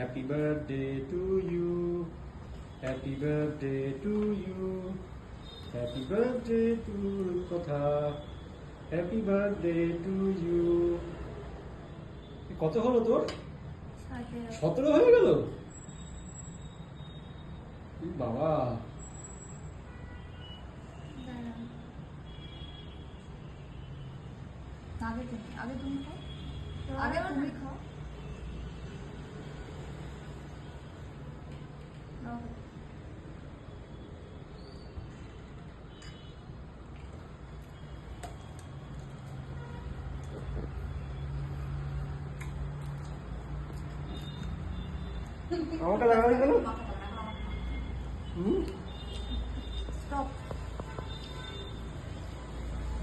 Happy birthday to you, happy birthday to you, happy birthday to Kotha, happy birthday to you. কত হলো তোর? 17 হয়ে গেল বাবা। আগে তুমি খাও, আগে তুমি খাও। আমাকে দেখা গেল।